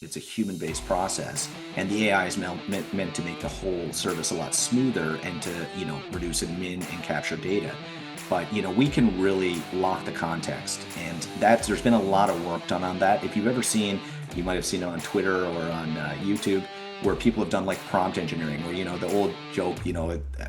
It's a human-based process, and the AI is meant to make the whole service a lot smoother and to, reduce admin and capture data. But, we can really lock the context, and there's been a lot of work done on that. If you've ever seen, you might have seen it on Twitter or on YouTube, where people have done like prompt engineering, where, the old joke,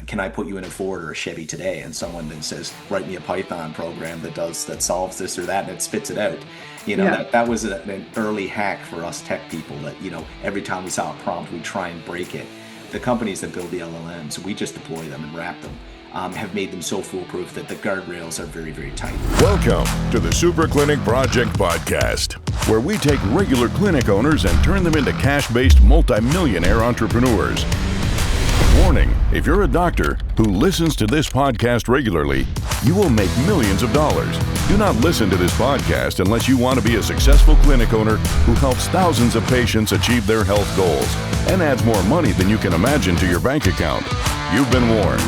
can I put you in a Ford or a Chevy today? And someone then says, write me a Python program that solves this or that, and it spits it out. Yeah. That was an early hack for us tech people that, every time we saw a prompt, we'd try and break it. The companies that build the LLMs, we just deploy them and wrap them, have made them so foolproof that the guardrails are very, very tight. Welcome to the Super Clinic Project Podcast, where we take regular clinic owners and turn them into cash-based multimillionaire entrepreneurs. Warning, if you're a doctor who listens to this podcast regularly, you will make millions of dollars. Do not listen to this podcast unless you want to be a successful clinic owner who helps thousands of patients achieve their health goals and adds more money than you can imagine to your bank account. You've been warned.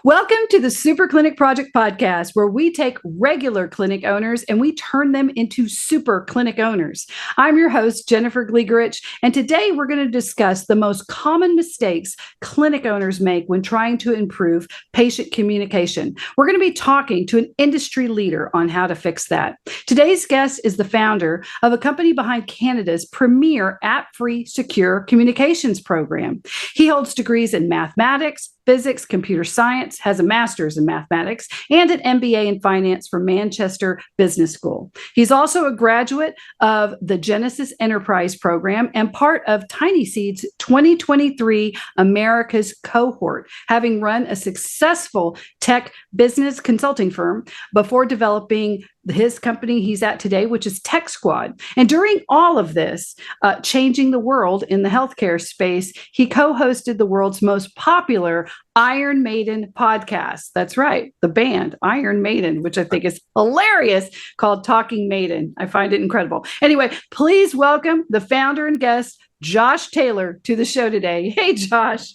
Welcome to the Super Clinic Project Podcast, where we take regular clinic owners and we turn them into super clinic owners. I'm your host, Jennifer Gligoric, and today we're going to discuss the most common mistakes clinic owners make when trying to improve patient communication. We're going to be talking to an industry leader on how to fix that. Today's guest is the founder of a company behind Canada's premier app-free secure communications program. He holds degrees in mathematics, physics, computer science, has a master's in mathematics, and an MBA in finance from Manchester Business School. He's also a graduate of the Genesis Enterprise program and part of Tiny Seed's 2023 America's cohort, having run a successful tech business consulting firm before developing his company he's at today, which is TechSquad. And during all of this, changing the world in the healthcare space, he co-hosted the world's most popular Iron Maiden podcast. That's right, the band Iron Maiden, which I think is hilarious, called Talking Maiden. I find it incredible. Anyway, please welcome the founder and guest, Josh Taylor, to the show today. Hey, Josh.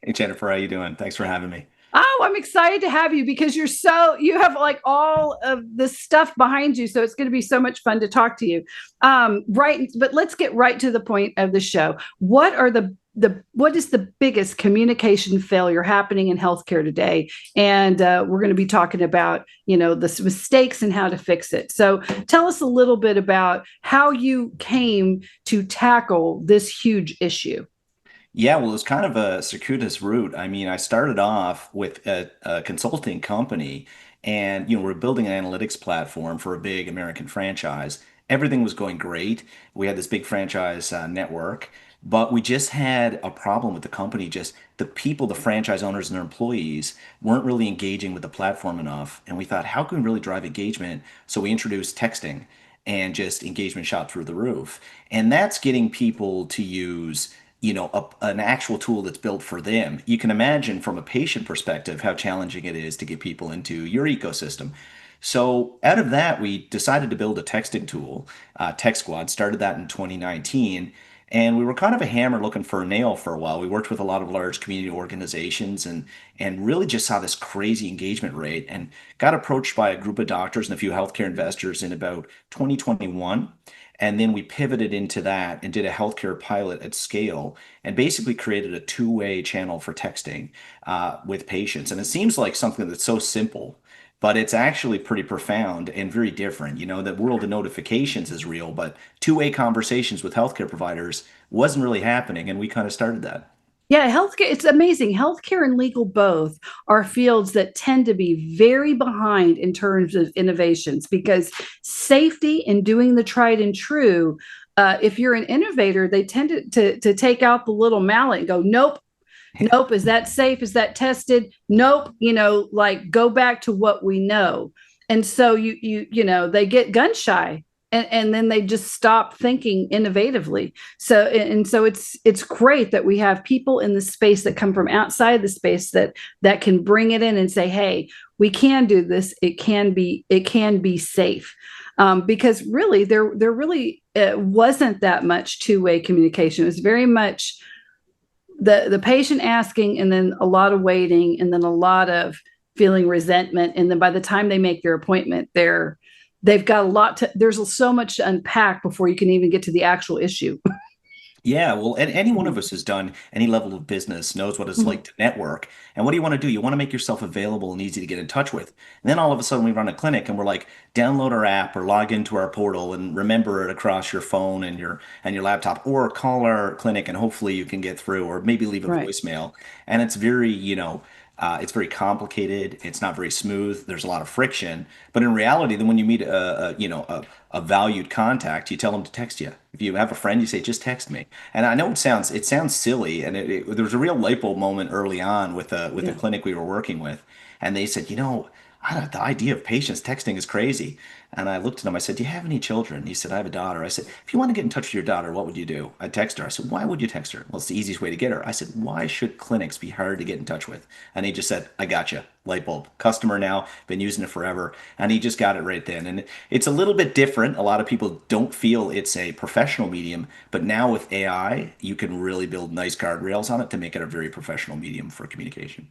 Hey, Jennifer, how you doing? Thanks for having me. Oh, I'm excited to have you because you have like all of this stuff behind you. So it's going to be so much fun to talk to you. Right. But let's get right to the point of the show. What is the biggest communication failure happening in healthcare today? And we're going to be talking about, the mistakes and how to fix it. So tell us a little bit about how you came to tackle this huge issue. Yeah, well, it was kind of a circuitous route. I mean, I started off with a consulting company, and we're building an analytics platform for a big American franchise. Everything was going great. We had this big franchise network, but we just had a problem with the company. Just the people, the franchise owners and their employees weren't really engaging with the platform enough. And we thought, how can we really drive engagement? So we introduced texting, and just engagement shot through the roof. And that's getting people to use an actual tool that's built for them. You can imagine from a patient perspective how challenging it is to get people into your ecosystem. So out of that, we decided to build a texting tool. TechSquad started that in 2019. And we were kind of a hammer looking for a nail for a while. We worked with a lot of large community organizations and really just saw this crazy engagement rate and got approached by a group of doctors and a few healthcare investors in about 2021. And then we pivoted into that and did a healthcare pilot at scale and basically created a two-way channel for texting with patients. And it seems like something that's so simple, but it's actually pretty profound and very different. The world of notifications is real, but two-way conversations with healthcare providers wasn't really happening. And we kind of started that. Yeah, healthcare, it's amazing. Healthcare and legal both are fields that tend to be very behind in terms of innovations because safety and doing the tried and true, if you're an innovator, they tend to take out the little mallet and go, nope, nope. Is that safe? Is that tested? Nope. Go back to what we know. And so they get gun shy. And then they just stop thinking innovatively. So it's great that we have people in the space that come from outside the space that can bring it in and say, hey, we can do this. It can be safe. Because really there really wasn't that much two-way communication. It was very much the patient asking and then a lot of waiting and then a lot of feeling resentment. And then by the time they make their appointment, they're they've got a lot to, there's so much to unpack before you can even get to the actual issue. Yeah, well, and any one of Mhm. us has done any level of business, knows what it's like Mhm. to network. And what do you want to do? You want to make yourself available and easy to get in touch with. And then all of a sudden we run a clinic and we're like, download our app or log into our portal and remember it across your phone and your laptop, or call our clinic and hopefully you can get through, or maybe leave a Right. voicemail. And it's very, it's very complicated. It's not very smooth. There's a lot of friction. But in reality, then when you meet a valued contact, you tell them to text you. If you have a friend, you say, just text me. And I know it sounds silly, and there was a real light bulb moment early on with a Yeah. clinic we were working with, and they said, the idea of patients texting is crazy. And I looked at him. I said, "Do you have any children?" He said, "I have a daughter." I said, "If you want to get in touch with your daughter, what would you do?" I text her. I said, "Why would you text her?" "Well, it's the easiest way to get her." I said, "Why should clinics be hard to get in touch with?" And he just said, "I got you. Light bulb. Customer now. Been using it forever." And he just got it right then. And it's a little bit different. A lot of people don't feel it's a professional medium, but now with AI, you can really build nice guardrails on it to make it a very professional medium for communication.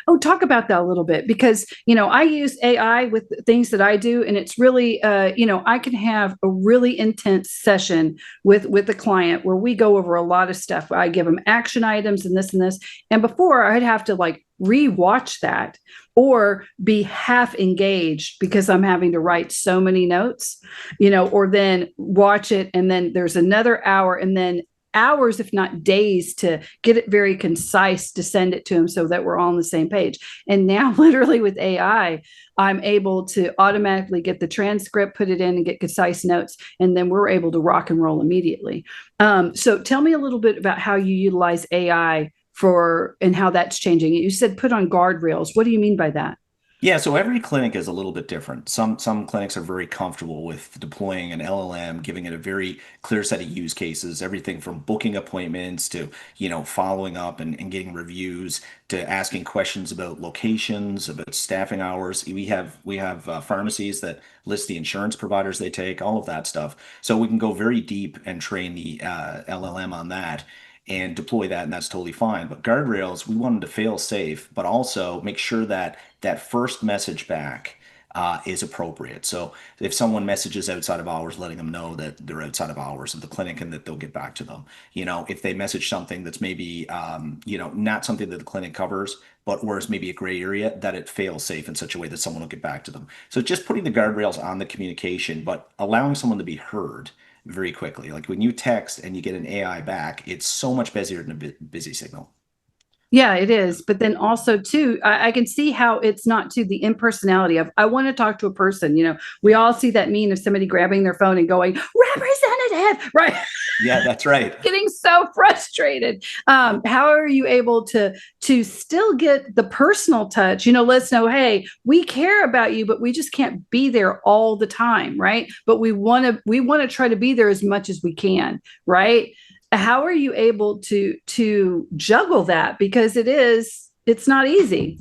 Oh, talk about that a little bit because, I use AI with things that I do, and it's really, I can have a really intense session with the client where we go over a lot of stuff. I give them action items and this and this. And before I'd have to like rewatch that or be half engaged because I'm having to write so many notes, or then watch it and then there's another hour and then hours, if not days, to get it very concise to send it to them so that we're all on the same page. And now, literally with AI, I'm able to automatically get the transcript, put it in, and get concise notes, and then we're able to rock and roll immediately. So, tell me a little bit about how you utilize AI for and how that's changing. You said put on guardrails. What do you mean by that? Yeah, so every clinic is a little bit different. Some clinics are very comfortable with deploying an LLM, giving it a very clear set of use cases, everything from booking appointments to, following up and getting reviews to asking questions about locations, about staffing hours. We have pharmacies that list the insurance providers they take, all of that stuff. So we can go very deep and train the LLM on that and deploy that, and that's totally fine. But guardrails, we want them to fail safe, but also make sure that that first message back is appropriate. So if someone messages outside of hours, letting them know that they're outside of hours of the clinic and that they'll get back to them. If they message something that's maybe, not something that the clinic covers, but where it's maybe a gray area, that it fails safe in such a way that someone will get back to them. So just putting the guardrails on the communication, but allowing someone to be heard very quickly. Like when you text and you get an AI back, it's so much busier than a busy signal. Yeah, it is. But then also too, I can see how it's not to the impersonality of I want to talk to a person. We all see that meme of somebody grabbing their phone and going, representative, right? Yeah, that's right. Getting so frustrated. How are you able to still get the personal touch? Let us know, hey, we care about you, but we just can't be there all the time, right? But we want to try to be there as much as we can, right? How are you able to juggle that? Because it's not easy.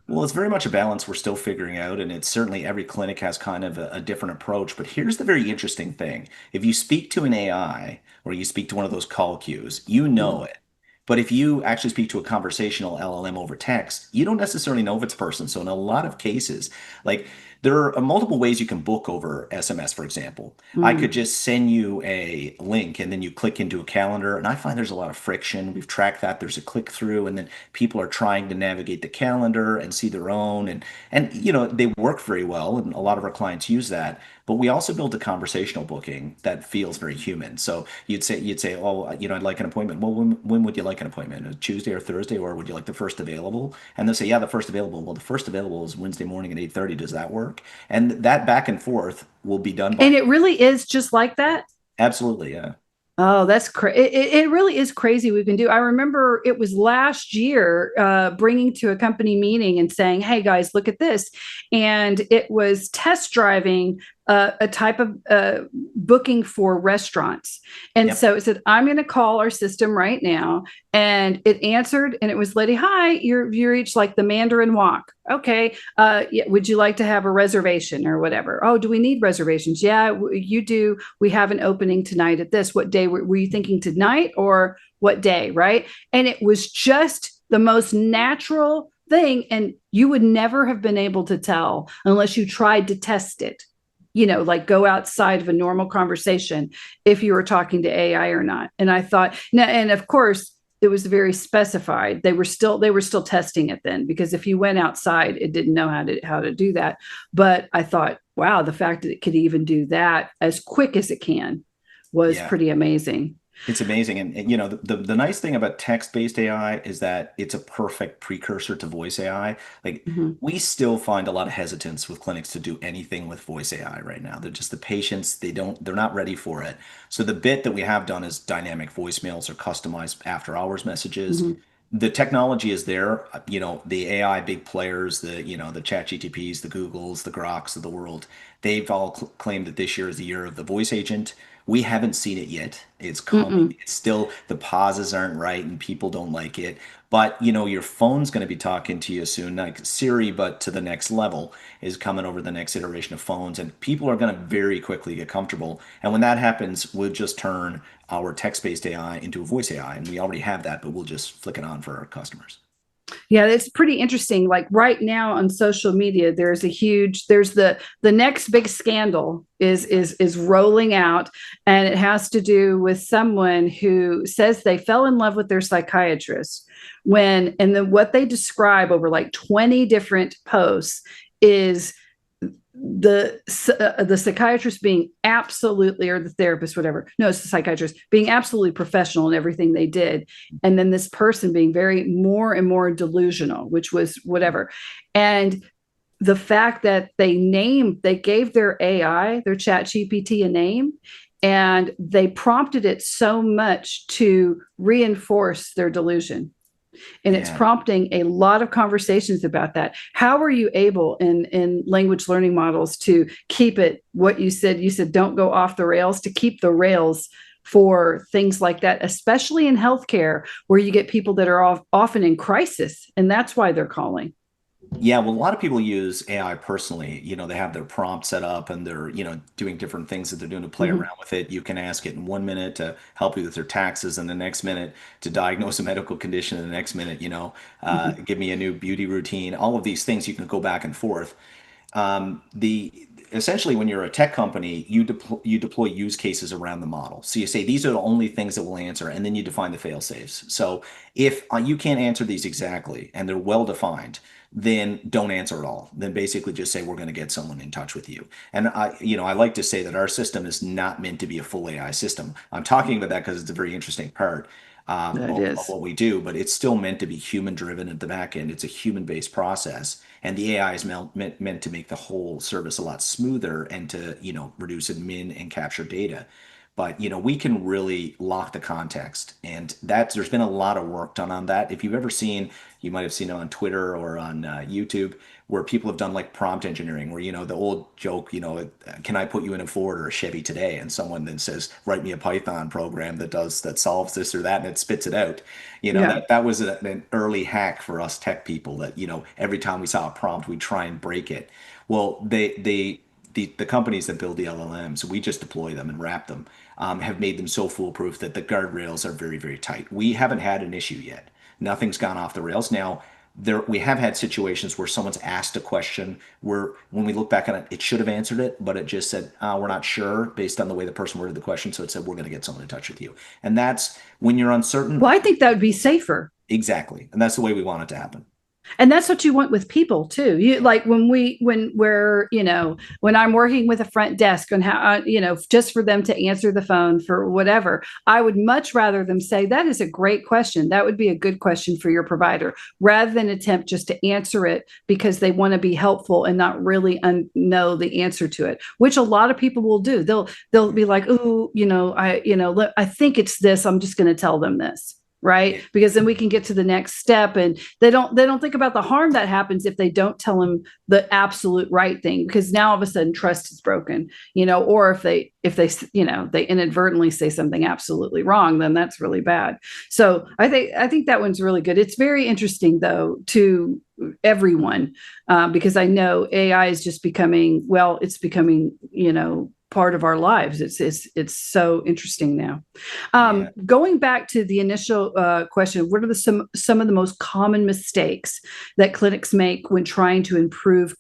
Well, it's very much a balance we're still figuring out, and it's certainly every clinic has kind of a different approach. But here's the very interesting thing. If you speak to an AI or you speak to one of those call queues, you know Mm. it. But if you actually speak to a conversational LLM over text, you don't necessarily know if it's a person. So in a lot of cases, like there are multiple ways you can book over SMS, for example. I could Mm. just send you a link and then you click into a calendar. And I find there's a lot of friction. We've tracked that. There's a click through, and then people are trying to navigate the calendar and see their own. And they work very well. And a lot of our clients use that. But we also built a conversational booking that feels very human. So you'd say, oh, I'd like an appointment. Well, when would you like an appointment? A Tuesday or Thursday, or would you like the first available? And they'll say, yeah, the first available. Well, the first available is Wednesday morning at 8:30. Does that work? And that back and forth will be done by And it really is just like that. absolutely, yeah. Oh, that's crazy. It really is crazy we can do. I remember it was last year bringing to a company meeting and saying, hey, guys, look at this. And it was test driving a type of booking for restaurants. And Yep. so it said, I'm going to call our system right now. And it answered and it was, lady, hi, you reached like the Mandarin Walk. Okay. Yeah, would you like to have a reservation or whatever? Oh, do we need reservations? Yeah, you do. We have an opening tonight at this. What day were you thinking, tonight or what day? Right. And it was just the most natural thing. And you would never have been able to tell unless you tried to test it. like go outside of a normal conversation if you were talking to AI or not. And I thought, and of course, it was very specified. They were still testing it then, because if you went outside, it didn't know how to do that. But I thought, wow, the fact that it could even do that as quick as it can was Yeah. pretty amazing. It's amazing. And the nice thing about text-based AI is that it's a perfect precursor to voice AI. Like Mhm. we still find a lot of hesitance with clinics to do anything with voice AI right now. They're just the patients, they're not ready for it. So the bit that we have done is dynamic voicemails or customized after hours messages. Mhm. The technology is there. The AI big players, the Chat GTPs, the Googles, the Groks of the world, they've all claimed that this year is the year of the voice agent. We haven't seen it yet. It's coming. Mm-mm. It's still, the pauses aren't right and people don't like it. But your phone's going to be talking to you soon, like Siri, but to the next level is coming over the next iteration of phones, and people are going to very quickly get comfortable. And when that happens, we'll just turn our text-based AI into a voice AI, and we already have that, but we'll just flick it on for our customers. Yeah, it's pretty interesting. Like right now on social media, there's the next big scandal is rolling out, and it has to do with someone who says they fell in love with their psychiatrist and then what they describe over like 20 different posts is the psychiatrist being absolutely, or the therapist, whatever, no, it's the psychiatrist being absolutely professional in everything they did, and then this person being very more and more delusional, which was whatever. And the fact that they gave their AI, their Chat GPT, a name, and they prompted it so much to reinforce their delusion, and it's Yeah. prompting a lot of conversations about that. How are you able in language learning models to keep it what you said don't go off the rails, to keep the rails for things like that, especially in healthcare where you get people that are often in crisis, and that's why they're calling. Yeah, well, a lot of people use AI personally. They have their prompt set up and they're, doing different things that they're doing to play Mhm. around with it. You can ask it in 1 minute to help you with your taxes, and the next minute to diagnose a medical condition, and the next minute, Mhm. give me a new beauty routine. All of these things you can go back and forth. The Essentially, when you're a tech company, you deploy use cases around the model. So you say these are the only things that will answer, and then you define the fail safes. So if you can't answer these exactly and they're well defined, then don't answer at all. Then basically just say we're going to get someone in touch with you. And I like to say that our system is not meant to be a full AI system. I'm talking about that because it's a very interesting part That of is. what we do, but it's still meant to be human driven at the back end. It's a human based process, and the AI is meant to make the whole service a lot smoother and to reduce admin and capture data. But we can really lock the context, and there's been a lot of work done on that. If you've ever seen, you might have seen it on Twitter or on YouTube, where people have done like prompt engineering, where the old joke, can I put you in a Ford or a Chevy today? And someone then says, write me a Python program that solves this or that, and it spits it out. Yeah. That was an early hack for us tech people, that every time we saw a prompt, we try and break it. Well, the companies that build the LLMs, we just deploy them and wrap them, have made them so foolproof that the guardrails are very, very tight. We haven't had an issue yet. Nothing's gone off the rails. Now, we have had situations where someone's asked a question where, when we look back on it, it should have answered it, but it just said, we're not sure, based on the way the person worded the question. So it said, we're going to get someone in touch with you. And that's when you're uncertain. Well, I think that would be safer. Exactly. And that's the way we want it to happen. And that's what you want with people too. You like when I'm working with a front desk on how just for them to answer the phone for whatever, I would much rather them say that is a great question, that would be a good question for your provider, rather than attempt just to answer it because they want to be helpful and not really know the answer to it, which a lot of people will do. They'll be like, oh, I think it's this, I'm just going to tell them this, right? Because then we can get to the next step, and they don't think about the harm that happens if they don't tell them the absolute right thing, because now all of a sudden trust is broken, or if they inadvertently say something absolutely wrong, then that's really bad. So I think that one's really good. It's very interesting though to everyone, because I know AI is just becoming, well, it's becoming part of our lives. It's so interesting now. Yeah. Going back to the initial question, what are some of the most common mistakes that clinics make when trying to improve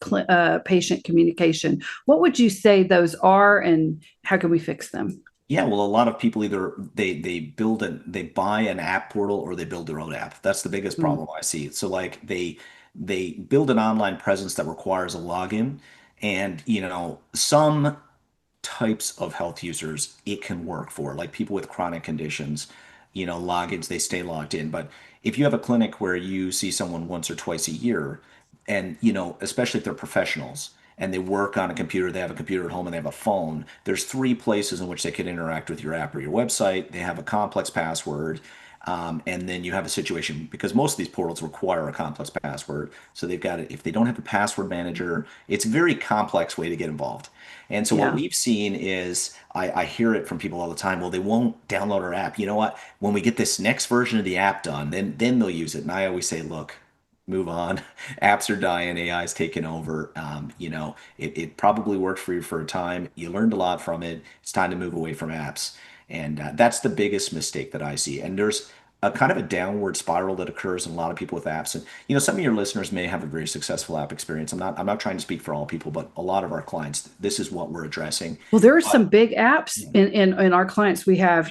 patient communication? What would you say those are, and how can we fix them? Yeah, well, a lot of people either they buy an app portal or they build their own app. That's the biggest Mm, problem I see. So like they build an online presence that requires a login, and some types of health users it can work for, like people with chronic conditions, logins, they stay logged in. But if you have a clinic where you see someone once or twice a year, and especially if they're professionals and they work on a computer, they have a computer at home and they have a phone, there's three places in which they can interact with your app or your website. They have a complex password. And then you have a situation because most of these portals require a complex password. So they've got it. If they don't have a password manager, it's a very complex way to get involved. And so what yeah. we've seen is I hear it from people all the time. Well, they won't download our app. You know what? When we get this next version of the app done, then they'll use it. And I always say, look, move on. Apps are dying. AI is taking over. It probably worked for you for a time. You learned a lot from it. It's time to move away from apps. And that's the biggest mistake that I see. And there's a kind of a downward spiral that occurs in a lot of people with apps. And some of your listeners may have a very successful app experience. I'm not trying to speak for all people, but a lot of our clients, this is what we're addressing. Well, there are But some big apps yeah, in our clients. We have,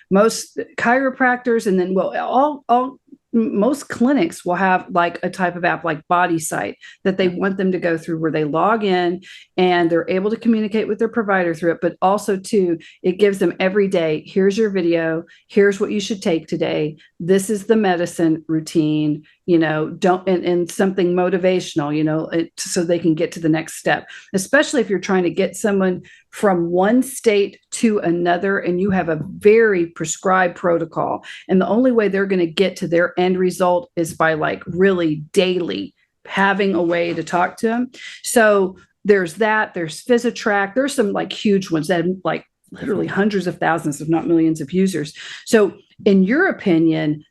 most chiropractors, and then all most clinics will have like a type of app like Body Site that they yeah, want them to go through, where they log in and they're able to communicate with their provider through it. But also too, it gives them every day, here's your video, here's what you should take today. This is the medicine routine, don't, and something motivational, so they can get to the next step, especially if you're trying to get someone from one state to another and you have a very prescribed protocol. And the only way they're going to get to their end result is by like really daily having a way to talk to them. So there's that, there's PhysiTrack, there's some like huge ones that have like literally definitely. hundreds of thousands, if not millions of users. So in your opinion,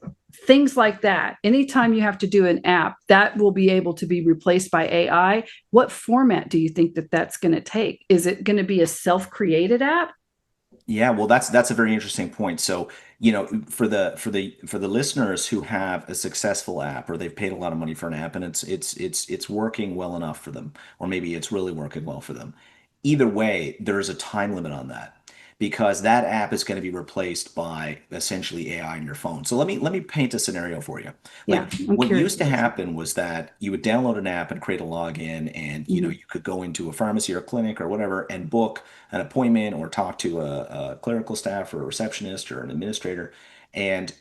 things like that, anytime you have to do an app that will be able to be replaced by AI, what format do you think that that's going to take? Is it going to be a self-created app? Yeah, well, that's a very interesting point. So, for the listeners who have a successful app or they've paid a lot of money for an app and it's working well enough for them, or maybe it's really working well for them. Either way, there is a time limit on that because that app is going to be replaced by essentially AI on your phone. So let me paint a scenario for you. Yeah, Like I'm what curious used to about that. happen was that you would download an app and create a login, and Mhm. you could go into a pharmacy or a clinic or whatever and book an appointment or talk to a clerical staff or a receptionist or an administrator and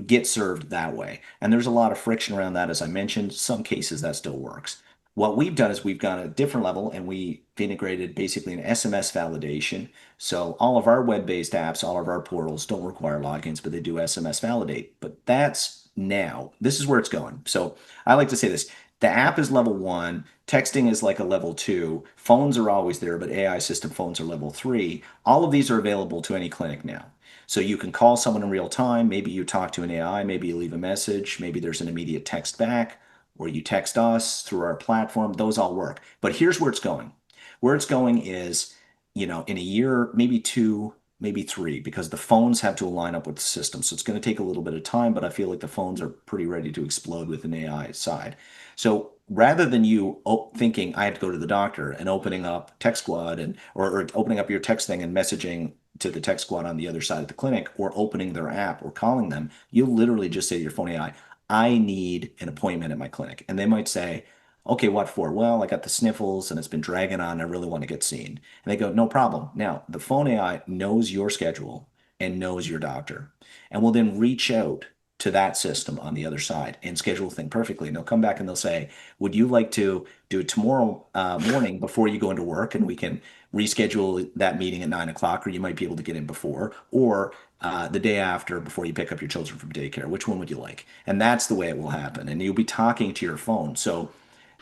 get served that way. And there's a lot of friction around that. As I mentioned, some cases that still works. What we've done is we've gone a different level and we integrated basically an SMS validation. So all of our web-based apps, all of our portals don't require logins, but they do SMS validate. But that's now, this is where it's going. So I like to say this: the app is level one, texting is like a level two, phones are always there, but AI system phones are level three. All of these are available to any clinic now. So you can call someone in real time. Maybe you talk to an AI, maybe you leave a message, maybe there's an immediate text back, or you text us through our platform. Those all work. But here's where it's going. Where it's going is, in a year, maybe two, maybe three, because the phones have to align up with the system. So it's going to take a little bit of time, but I feel like the phones are pretty ready to explode with an AI side. So rather than you thinking I have to go to the doctor and opening up TechSquad or opening up your text thing and messaging to the TechSquad on the other side of the clinic or opening their app or calling them, you literally just say to your phone AI, I need an appointment at my clinic. And they might say, okay, what for? Well, I got the sniffles and it's been dragging on. I really want to get seen. And they go, no problem. Now, the phone AI knows your schedule and knows your doctor and will then reach out to that system on the other side and schedule the thing perfectly. And they'll come back and they'll say, would you like to do it tomorrow morning before you go into work? And we can reschedule that meeting at 9 o'clock, or you might be able to get in before, or the day after before you pick up your children from daycare. Which one would you like? And that's the way it will happen. And you'll be talking to your phone. So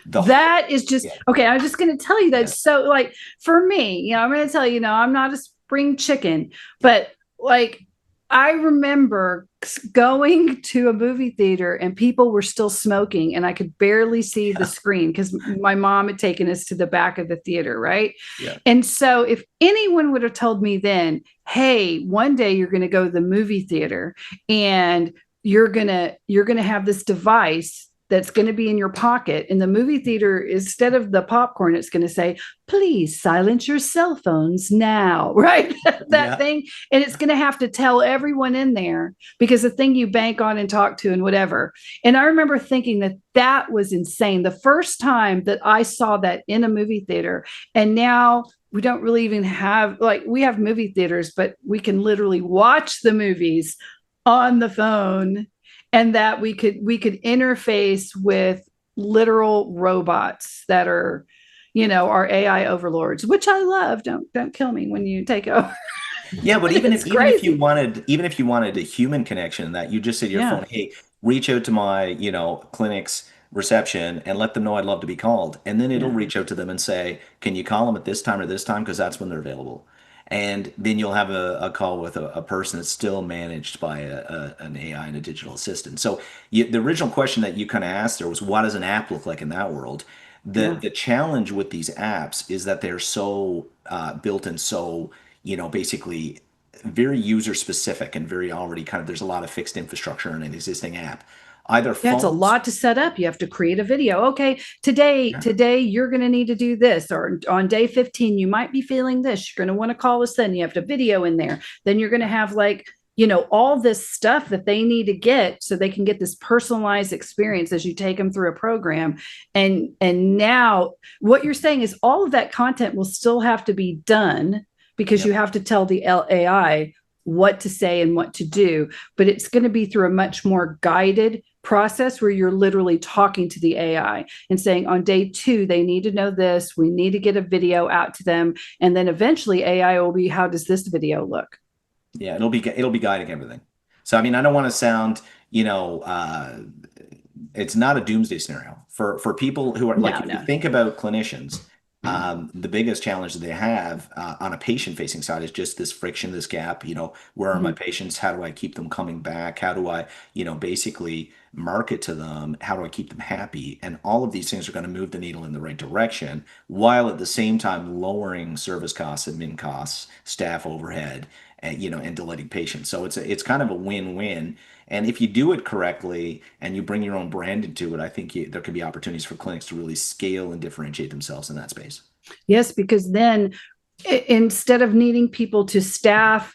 the whole, That is just yeah, okay. I'm just going to tell you that. yeah, So, like, for me, I'm going to tell you, I'm not a spring chicken, but like, I remember going to a movie theater and people were still smoking and I could barely see the Yeah. screen because my mom had taken us to the back of the theater, right? Yeah. And so if anyone would have told me then, hey, one day you're going to go to the movie theater and you're going to have this device that's going to be in your pocket in the movie theater, instead of the popcorn, it's going to say, please silence your cell phones now, right? That Yeah. thing. And it's going to have to tell everyone in there because the thing you bank on and talk to and whatever. And I remember thinking that that was insane. The first time that I saw that in a movie theater, and now we don't really even have, like, we have movie theaters, but we can literally watch the movies on the phone, and that we could interface with literal robots that are, our AI overlords, which I love. Don't kill me when you take over. Yeah, but even if It's even if you crazy. wanted even if you wanted a human connection, that you just said to your Yeah. phone, hey, reach out to my, clinic's reception and let them know I'd love to be called. And then it'll Yeah. reach out to them and say, can you call them at this time or this time? Because that's when they're available. And then you'll have a call with a person that's still managed by an AI and a digital assistant. So the original question that you kind of asked there was, what does an app look like in that world? The Yeah. the challenge with these apps is that they're so built and so basically very user specific and very already kind of there's a lot of fixed infrastructure in an existing app. Either Yeah, it's a phones, lot to set up. You have to create a video. Okay, today, yeah, today you're going to need to do this, or on day 15, you might be feeling this. You're going to want to call us then. You have to video in there. Then you're going to have like, all this stuff that they need to get so they can get this personalized experience as you take them through a program. And now what you're saying is all of that content will still have to be done because you yep, have to tell the AI what to say and what to do, but it's going to be through a much more guided process where you're literally talking to the AI and saying, on day 2, they need to know this. We need to get a video out to them. And then eventually AI will be, how does this video look? yeah, it'll be guiding everything. So I mean, I don't want to sound, you know, it's not a doomsday scenario for people who are like, No, if you no. think about clinicians, the biggest challenge that they have on a patient-facing side is just this friction, this gap. Where are my Mhm. patients? How do I keep them coming back? How do I, basically market to them? How do I keep them happy? And all of these things are going to move the needle in the right direction, while at the same time lowering service costs, admin costs, staff overhead, and delighting patients. So it's kind of a win-win. And if you do it correctly and you bring your own brand into it, I think there could be opportunities for clinics to really scale and differentiate themselves in that space. Yes, because then instead of needing people to staff,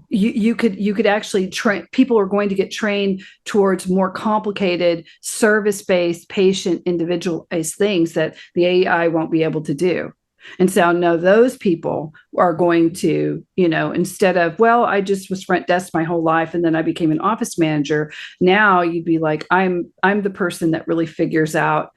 you could actually train. People are going to get trained towards more complicated service-based, patient, individualized things that the AI won't be able to do. And so no, those people are going to, instead of, well, I just was front desk my whole life and then I became an office manager. Now you'd be like, I'm the person that really figures out,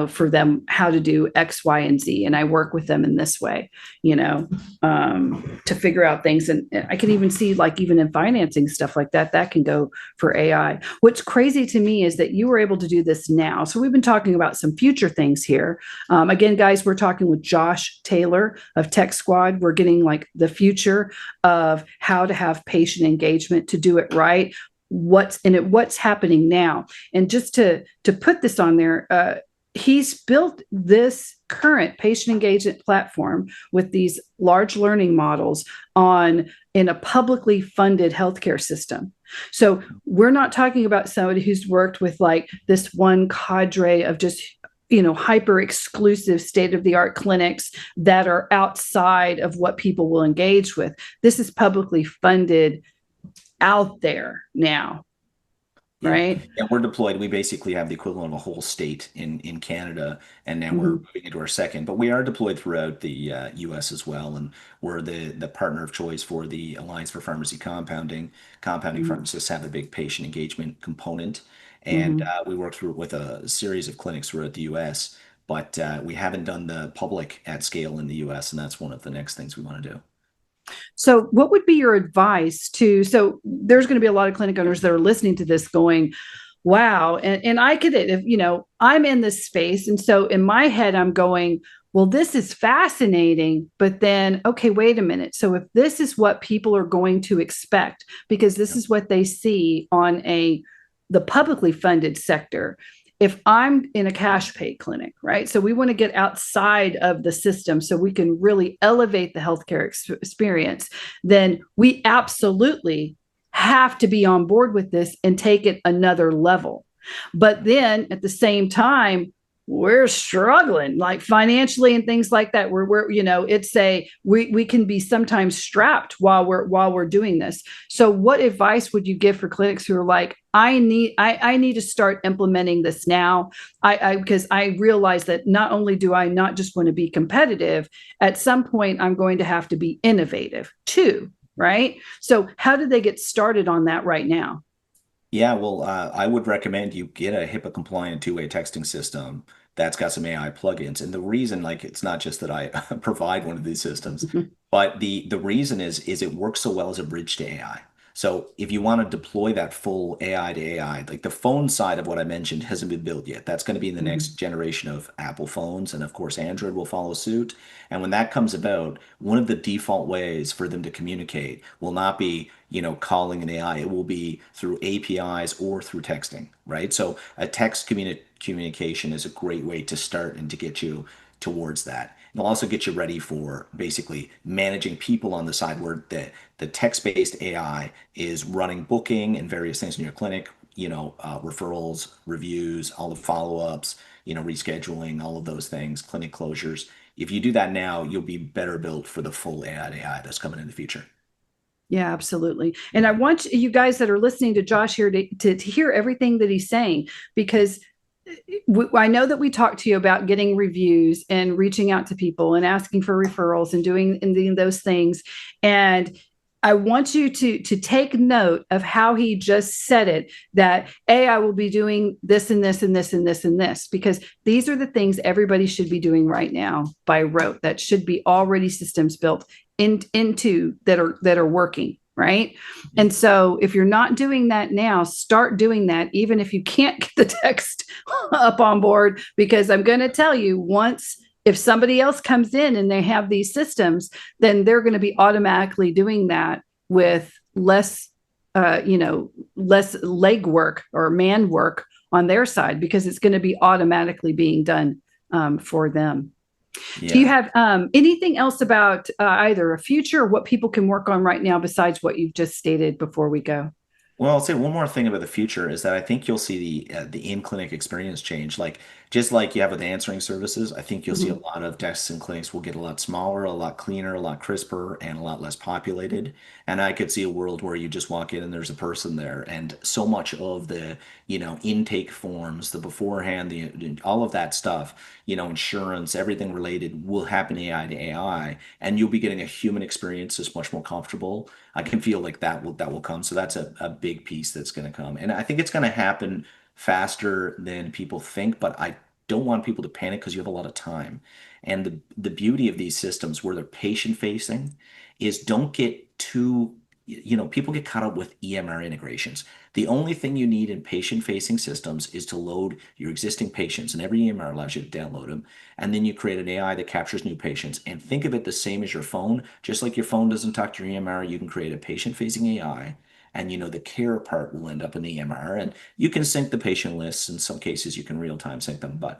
for them how to do X, Y, and Z. And I work with them in this way, to figure out things. And I can even see, like, even in financing stuff like that, that can go for AI. What's crazy to me is that you were able to do this now. So we've been talking about some future things here. Again, guys, we're talking with Josh Taylor of TechSquad. We're getting like the future of how to have patient engagement to do it right. What's happening now. And just to put this on there, he's built this current patient engagement platform with these large learning models in a publicly funded healthcare system. So we're not talking about somebody who's worked with like this one cadre of just hyper exclusive state of the art clinics that are outside of what people will engage with. This is publicly funded out there now, Yeah. right? Yeah, we're deployed. We basically have the equivalent of a whole state in Canada, and now we're Mm-hmm. moving into our second. But we are deployed throughout the U.S. as well, and we're the partner of choice for the Alliance for Pharmacy Compounding. Compounding pharmacists have a big patient engagement component, and Mm-hmm. we work through with a series of clinics throughout the U.S. But we haven't done the public at scale in the U.S., and that's one of the next things we want to do. So, what would be your advice to? So, there's going to be a lot of clinic owners that are listening to this going, wow. And I get it. If, I'm in this space. And so in my head, I'm going, well, this is fascinating, but then, okay, wait a minute. So if this is what people are going to expect, because this is what they see on the publicly funded sector, if I'm in a cash pay clinic, right? So we want to get outside of the system so we can really elevate the healthcare experience, then we absolutely have to be on board with this and take it another level. But then at the same time, we're struggling like financially and things like that. We're it's we can be sometimes strapped while we're doing this. So what advice would you give for clinics who are like, I need to start implementing this now? Because I realize that not only do I not just want to be competitive, at some point I'm going to have to be innovative too, right? So how do they get started on that right now? Yeah, well, I would recommend you get a HIPAA compliant two-way texting system that's got some AI plugins. And the reason, like, it's not just that I provide one of these systems, but the reason is it works so well as a bridge to AI. So if you want to deploy that full AI to AI, like the phone side of what I mentioned hasn't been built yet. That's going to be in the next generation of Apple phones, and of course Android will follow suit. And when that comes about, one of the default ways for them to communicate will not be, calling an AI. It will be through APIs or through texting, right? So a text communication is a great way to start and to get you towards that. It'll also get you ready for basically managing people on the side where the text-based AI is running booking and various things in your clinic, referrals, reviews, all the follow-ups, rescheduling, all of those things, clinic closures. If you do that now, you'll be better built for the full AI to AI that's coming in the future. Yeah, absolutely. And I want you guys that are listening to Josh here to hear everything that he's saying, because I know that we talked to you about getting reviews and reaching out to people and asking for referrals and doing those things. And I want you to take note of how he just said it, that AI will be doing this and this and this and this and this, because these are the things everybody should be doing right now by rote. That should be already systems built into that are working, right? And so if you're not doing that now, start doing that, even if you can't get the text up on board, because I'm going to tell you, if somebody else comes in and they have these systems, then they're going to be automatically doing that with less legwork or man work on their side, because it's going to be automatically being done for them. Yeah. Do you have anything else about either a future or what people can work on right now besides what you've just stated before we go? Well, I'll say one more thing about the future is that I think you'll see the in-clinic experience change. Like just like you have with answering services, I think you'll see a lot of desks and clinics will get a lot smaller, a lot cleaner, a lot crisper, and a lot less populated. And I could see a world where you just walk in and there's a person there, and so much of the, intake forms, the beforehand, all of that stuff, insurance, everything related will happen AI to AI, and you'll be getting a human experience that's much more comfortable. I can feel like that will come. So that's a big piece that's going to come. And I think it's going to happen faster than people think, but I don't want people to panic because you have a lot of time. And the beauty of these systems where they're patient facing is don't get too, people get caught up with EMR integrations. The only thing you need in patient facing systems is to load your existing patients, and every EMR allows you to download them. And then you create an AI that captures new patients. And think of it the same as your phone. Just like your phone doesn't talk to your EMR, you can create a patient facing AI. And the care part will end up in the EMR. And you can sync the patient lists. In some cases, you can real time sync them. But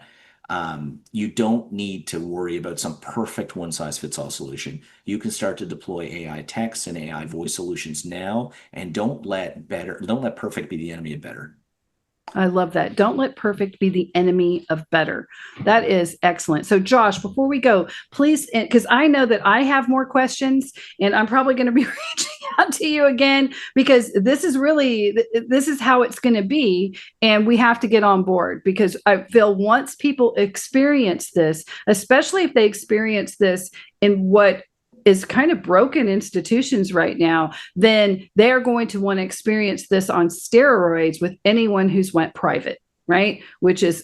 you don't need to worry about some perfect one size fits all solution. You can start to deploy AI text and AI voice solutions now, and don't let perfect be the enemy of better. I love that. Don't let perfect be the enemy of better. That is excellent. So, Josh, before we go, please, because I know that I have more questions, and I'm probably going to be reaching out to you again, because this is how it's going to be. And we have to get on board, because I feel once people experience this, especially if they experience this in what is kind of broken institutions right now, then they're going to want to experience this on steroids with anyone who's went private. right? Which is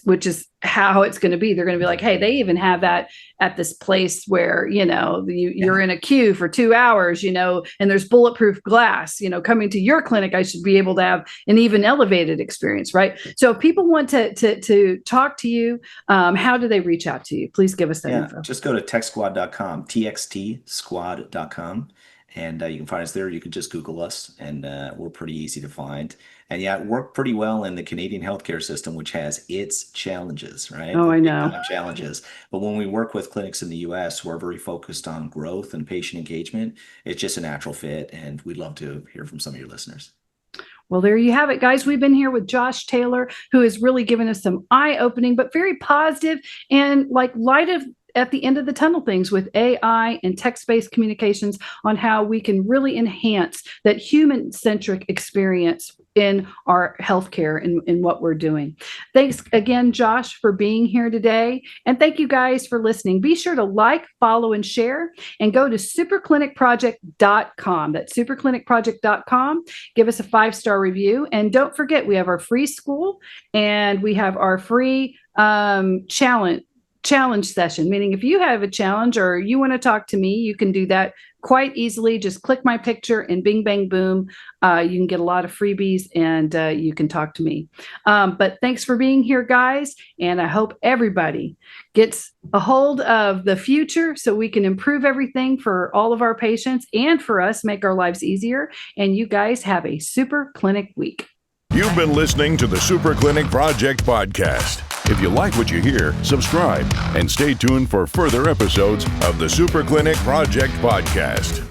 how it's going to be. They're going to be like, hey, they even have that at this place where, you're in a queue for 2 hours, and there's bulletproof glass, coming to your clinic. I should be able to have an even elevated experience, right? So if people want to talk to you, how do they reach out to you? Please give us that info. Just go to techsquad.com, txtsquad.com. And you can find us there. You can just Google us, and we're pretty easy to find. And it worked pretty well in the Canadian healthcare system, which has its challenges, right? Oh, I Big know. time challenges. But when we work with clinics in the US, we're very focused on growth and patient engagement. It's just a natural fit, and we'd love to hear from some of your listeners. Well, there you have it, guys. We've been here with Josh Taylor, who has really given us some eye-opening, but very positive and light of at the end of the tunnel things with AI and text-based communications on how we can really enhance that human-centric experience in our healthcare and in what we're doing. Thanks again, Josh, for being here today. And thank you guys for listening. Be sure to like, follow, and share, and go to superclinicproject.com. That's superclinicproject.com. Give us a 5-star review. And don't forget, we have our free school and we have our free challenge session, meaning if you have a challenge or you want to talk to me, you can do that quite easily. Just click my picture and bing, bang, boom. You can get a lot of freebies and you can talk to me. But thanks for being here, guys. And I hope everybody gets a hold of the future so we can improve everything for all of our patients and for us, make our lives easier. And you guys have a super clinic week. You've been listening to the Super Clinic Project podcast. If you like what you hear, subscribe and stay tuned for further episodes of the Super Clinic Project podcast.